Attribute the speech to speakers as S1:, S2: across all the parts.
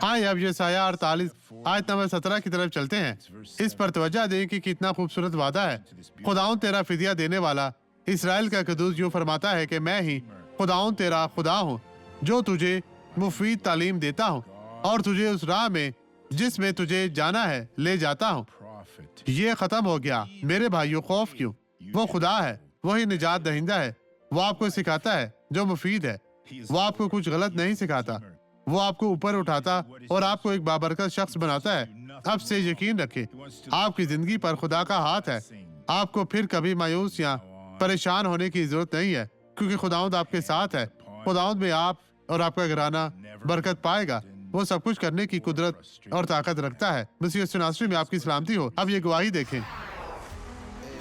S1: آئے اب یسایہ 48 آیت نمبر 17 کی طرف چلتے ہیں۔ اس پر توجہ دیں کہ کتنا خوبصورت وعدہ ہے۔ خداؤن تیرا فدیہ دینے والا، اسرائیل کا قدوس یوں فرماتا ہے کہ میں ہی خداؤن تیرا خدا ہوں جو تجھے مفید تعلیم دیتا ہوں اور تجھے اس راہ میں جس میں تجھے جانا ہے لے جاتا ہوں۔ یہ ختم ہو گیا میرے بھائیو، خوف کیوں؟ وہ خدا ہے، وہی نجات دہندہ ہے۔ وہ آپ کو سکھاتا ہے جو مفید ہے۔ وہ آپ کو کچھ غلط نہیں سکھاتا، وہ آپ کو اوپر اٹھاتا اور آپ کو ایک بابرکت شخص بناتا ہے۔ اب سے یقین رکھیں آپ کی زندگی پر خدا کا ہاتھ ہے۔ آپ کو پھر کبھی مایوس یا پریشان ہونے کی ضرورت نہیں ہے، کیونکہ خداوند آپ کے ساتھ ہے۔ خداوند میں آپ اور آپ کا گھرانہ برکت پائے گا۔ وہ سب کچھ کرنے کی قدرت اور طاقت رکھتا ہے۔ مسیح یسوع ناصری میں آپ کی سلامتی ہو۔ اب یہ گواہی دیکھیں۔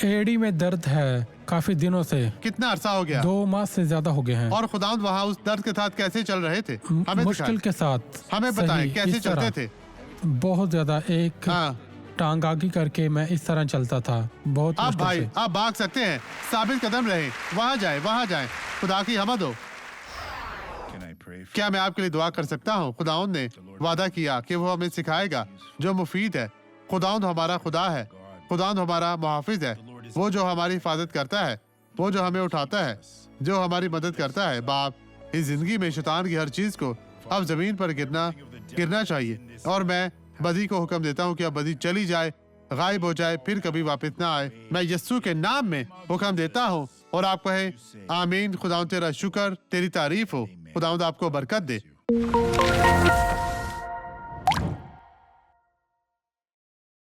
S2: ایڑی میں درد ہے کافی دنوں سے،
S1: کتنا عرصہ ہو گیا؟
S2: 2 ماہ سے زیادہ ہو گئے ہیں۔
S1: اور خداوند وہاں اس درد کے ساتھ کیسے چل رہے تھے؟ ہمیں
S2: مشکل کے ساتھ،
S1: ہمیں بتائیں
S2: صحیح،
S1: کیسے
S2: اس طرح
S1: چلتے تھے؟
S2: بہت زیادہ، ایک ٹانگ آگے کر کے میں اس طرح چلتا تھا، بہت
S1: آپ
S2: مشکل
S1: بھائی
S2: سے۔
S1: آپ بھاگ سکتے ہیں، ثابت قدم رہیں، وہاں جائیں، خدا کی حمد ہو۔ کیا میں آپ کے لیے دعا کر سکتا ہوں؟ خداوند نے وعدہ کیا کہ وہ ہمیں سکھائے گا جو مفید ہے۔ خداوند ہمارا خدا ہے، خداوند ہمارا محافظ ہے، وہ جو ہماری حفاظت کرتا ہے، وہ جو ہمیں اٹھاتا ہے، جو ہماری مدد کرتا ہے۔ باپ، اس زندگی میں شیطان کی ہر چیز کو اب زمین پر گرنا چاہیے، اور میں بدی کو حکم دیتا ہوں کہ اب بدی چلی جائے، غائب ہو جائے، پھر کبھی واپس نہ آئے۔ میں یسوع کے نام میں حکم دیتا ہوں اور آپ کہیں آمین۔ خداوند تیرا شکر، تیری تعریف ہو۔ خداوند آپ کو برکت دے۔